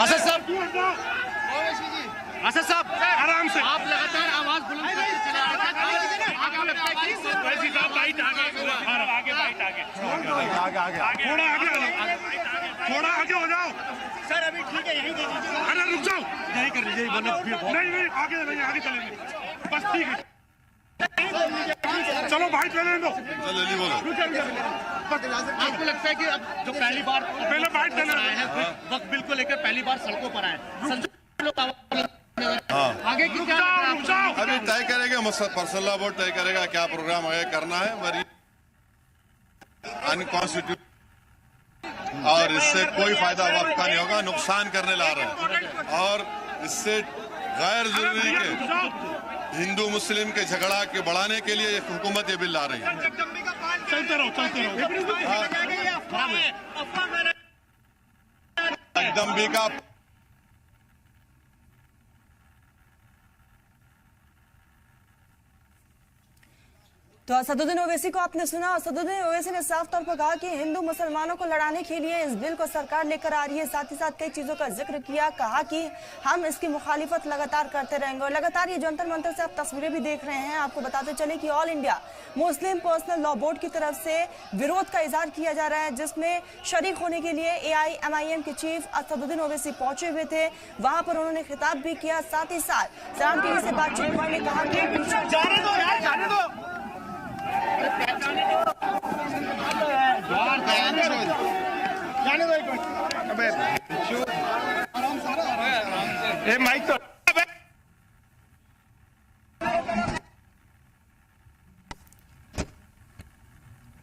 असद साहब, असद साहब आराम से। आप लगातार आवाज बुलंद करते चले आ रहे हैं। आपको लगता है कि वैसी साहब बाइट आगे, आगे बाइट आगे, थोड़ा आगे, थोड़ा आगे हो जाओ सर अभी ठीक है, यहीं दे दीजिए। अरे रुक जाओ, यहीं कर लीजिए, नहीं आगे नहीं, आगे चलेंगे बस, ठीक है। चलो बाइट ले लो, आपको लगता है कि अब जो पहली बार पहले बाइट देना है, वक्त बिल को लेकर पहली बार सड़कों पर आए, आगे की क्या रुक जाओ। अभी तय करेगा, पर्सनल बोर्ड तय करेगा क्या प्रोग्राम आगे करना है, मगर अनकॉन्स्टिट्यूशनल और इससे कोई फायदा वक्त का नहीं होगा, नुकसान करने ला रहे हैं। और इससे गैर जरूरी के हिंदू मुस्लिम के झगड़ा के बढ़ाने के लिए हुकूमत ये बिल ला रही है। चलते रहो, चलते रहो। जगदम्बी का तो असदुद्दीन ओवैसी को आपने सुना। असदुद्दीन ओवैसी ने साफ तौर पर कहा कि हिंदू मुसलमानों को लड़ाने के लिए इस बिल को सरकार लेकर आ रही है। साथ ही साथ कई चीजों का जिक्र किया, कहा कि हम इसकी मुखालिफत लगातार करते रहेंगे। और लगातार ये जंतर मंतर से आप तस्वीरें भी देख रहे हैं। आपको बताते चले कि all India Muslim personal law board की तरफ से विरोध का इजहार किया जा रहा है, जिसमें शरीक होने के लिए AIMIM के चीफ असदुद्दीन ओवैसी पहुंचे हुए थे। वहां पर उन्होंने खिताब भी किया। साथ ही साथ सलाम टीवी से बातचीत में उन्होंने कहा कि जाने दो यार, जाने दो। ए माइक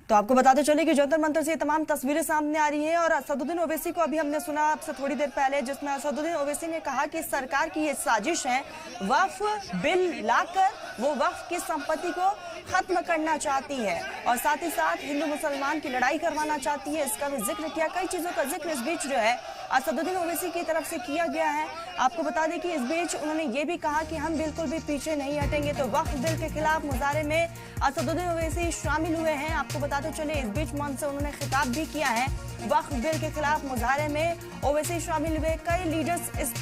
तो आपको बताते चले कि जंतर मंतर से ये तमाम तस्वीरें सामने आ रही हैं। और असदुद्दीन ओवैसी को अभी हमने सुना आपसे थोड़ी देर पहले, जिसमें असदुद्दीन ओवैसी ने कहा कि सरकार की ये साजिश है, वक्फ बिल लाकर वो वक्फ की संपत्ति को खत्म करना चाहती है और साथ ही साथ हिंदू मुसलमान की लड़ाई करवाना चाहती है। इसका भी जिक्र किया। कई चीजों का जिक्र इस बीच जो है असदुद्दीन ओवैसी की तरफ से किया गया है। आपको बता दें कि इस बीच उन्होंने ये भी कहा कि हम बिल्कुल भी पीछे नहीं हटेंगे। तो वक्फ बिल के खिलाफ मुजाहरे में असदुद्दीन ओवैसी शामिल हुए हैं। आपको बताते चले इस बीच मंच से उन्होंने खिताब भी किया है। वक्फ बिल के खिलाफ मुजाहरे में ओवैसी शामिल हुए। कई लीडर्स इस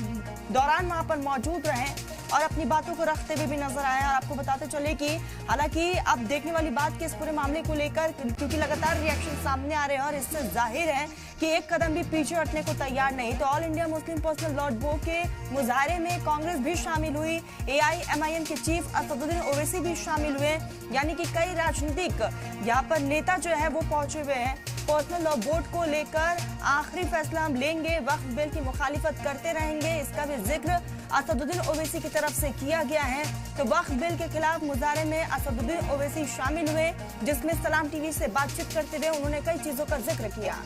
दौरान वहां पर मौजूद रहे और अपनी बातों को रखते हुए भी नजर आए। और आपको बताते चले कि हालांकि अब देखने वाली बात कि इस पूरे मामले को लेकर, क्योंकि लगातार रिएक्शन सामने आ रहे हैं और इससे जाहिर है कि एक कदम भी पीछे हटने को तैयार नहीं। तो all India Muslim personal law board के मुजाहरे में कांग्रेस भी शामिल हुई, AIMIM के चीफ असदुद्दीन ओवैसी भी शामिल हुए, यानी कि कई राजनीतिक यहाँ पर नेता जो है वो पहुंचे हुए हैं। पर्सनल लॉ बोर्ड को लेकर आखिरी फैसला हम लेंगे, वक्फ बिल की मुखालिफत करते रहेंगे, इसका भी जिक्र असदुद्दीन ओवैसी की तरफ से किया गया है। तो वक्फ बिल के खिलाफ मुजाहरे में असदुद्दीन ओवैसी शामिल हुए, जिसमें सलाम टीवी से बातचीत करते हुए उन्होंने कई चीजों का जिक्र किया।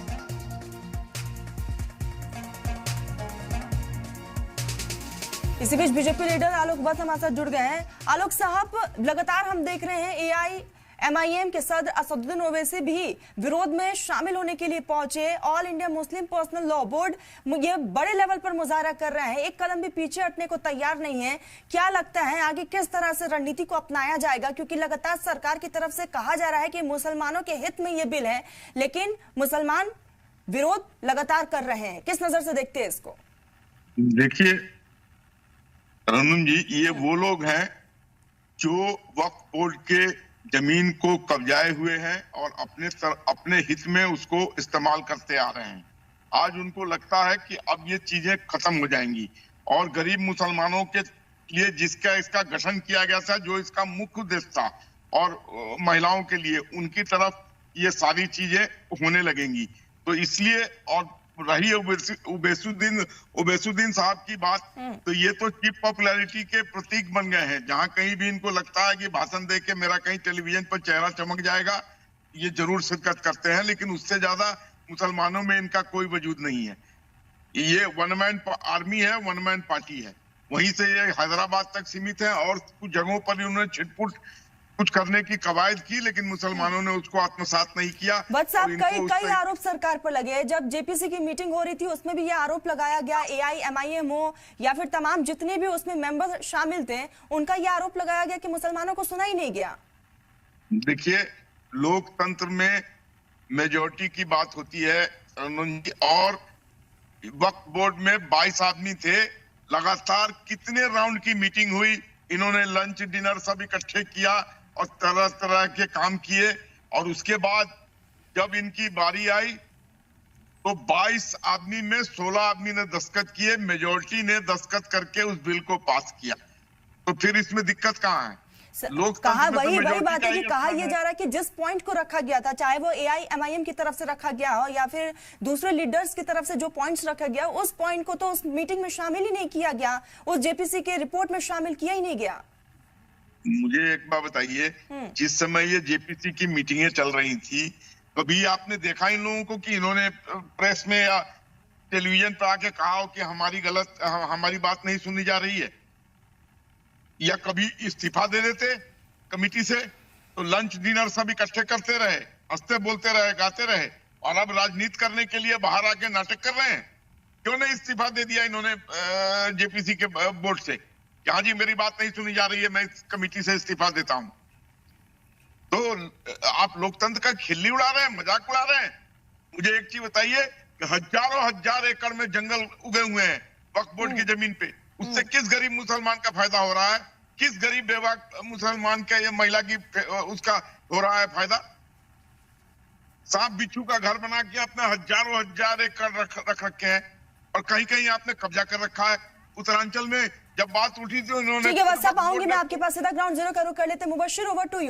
इसी बीच बीजेपी लीडर आलोक भट्ट हमारे साथ जुड़ गए हैं। आलोक साहब, लगातार हम देख रहे हैं AIMIM के सदर असदुद्दीन ओवैसी भी विरोध में शामिल होने के लिए पहुंचे। All India Muslim personal law board ये बड़े लेवल पर मुजाहरा कर रहा है, एक कदम भी पीछे हटने को तैयार नहीं है। क्या लगता है आगे किस तरह से रणनीति को अपनाया जाएगा? क्योंकि लगातार सरकार की तरफ से कहा जा रहा है कि मुसलमानों के हित में ये बिल है, लेकिन मुसलमान विरोध लगातार कर रहे हैं। किस नजर से देखते हैं इसको? देखिए रनम जी, ये वो लोग हैं जो वक्फ बोर्ड के जमीन को कब्जाए हुए हैं और अपने हित में उसको इस्तेमाल करते आ रहे हैं। आज उनको लगता है कि अब ये चीजें खत्म हो जाएंगी और गरीब मुसलमानों के लिए जिसका इसका गठन किया गया था, जो इसका मुख्य उद्देश्य था, और महिलाओं के लिए उनकी तरफ ये सारी चीजें होने लगेंगी। तो इसलिए, और रही ओवैसुद्दीन साहब की बात, तो ये तो चीप पॉपुलैरिटी के प्रतीक बन गए हैं। जहां कहीं भी इनको लगता है कि भाषण दे के मेरा कहीं टेलीविजन पर चेहरा चमक जाएगा, ये जरूर शिरकत करते हैं, लेकिन उससे ज्यादा मुसलमानों में इनका कोई वजूद नहीं है। ये वन मैन आर्मी है, वन मैन पार्टी है। वहीं से ये हैदराबाद तक सीमित है और कुछ जगहों पर उन्होंने छिटपुट कुछ करने की कवायद की, लेकिन मुसलमानों ने उसको आत्मसात नहीं किया। वत्स साहब, कई आरोप सरकार पर लगे हैं। जब JPC की मीटिंग हो रही थी उसमें भी ये आरोप लगाया गया, AIMIM हो या फिर तमाम जितने भी उसमें मेंबर शामिल थे, उनका ये आरोप लगाया गया कि मुसलमानों को सुना ही नहीं गया। देखिए, लोकतंत्र में मेजॉरिटी की बात होती है और वक्फ बोर्ड में 22 आदमी थे, लगातार कितने राउंड की मीटिंग हुई, इन्होंने लंच डिनर सब इकट्ठे किया और तरह तरह के काम किए, और उसके बाद जब इनकी बारी आई तो 22 आदमी में 16 आदमी ने दस्तखत किए, मेजोरिटी ने दस्तखत करके उस बिल को पास किया। तो फिर इसमें दिक्कत कहाँ है? कहा वही बात है कि कहा यह जा रहा है कि जिस पॉइंट को रखा गया था, चाहे वो AIMIM की तरफ से रखा गया हो या फिर दूसरे लीडर्स की तरफ से जो पॉइंट्स रखा गया, उस पॉइंट को तो उस मीटिंग में शामिल ही नहीं किया गया, उस JPC के रिपोर्ट में शामिल किया ही नहीं गया। मुझे एक बात बताइए, जिस समय ये JPC की मीटिंगें चल रही थी, कभी आपने देखा इन लोगों को कि इन्होंने प्रेस में या टेलीविजन पर आके कहा हो कि हमारी बात नहीं सुनी जा रही है, या कभी इस्तीफा दे देते कमेटी से? तो लंच डिनर सब इकट्ठे करते रहे, हंसते बोलते रहे, गाते रहे, और अब राजनीति करने के लिए बाहर आके नाटक कर रहे हैं। क्यों नहीं इस्तीफा दे दिया इन्होंने JPC के बोर्ड से? हाँ जी, मेरी बात नहीं सुनी जा रही है, मैं इस कमेटी से इस्तीफा देता हूं। तो आप लोकतंत्र का खिल्ली उड़ा रहे हैं, मजाक उड़ा रहे हैं। मुझे एक चीज बताइए कि हजारों हजार एकड़ में जंगल उगे हुए हैं वक्फ बोर्ड की जमीन पे, उससे किस गरीब मुसलमान का फायदा हो रहा है? किस गरीब बेवा मुसलमान का या महिला की उसका हो रहा है फायदा? सांप बिच्छू का घर बना के अपने हजारों हजार एकड़ रख रखे हैं, और कहीं कहीं आपने कब्जा कर रखा है। उत्तरांचल में जब बात उठी थी उन्होंने, ठीक है, बस अब आऊंगी मैं आपके पास सीधा, ग्राउंड जीरो कर लेते। Mubashir, over to you.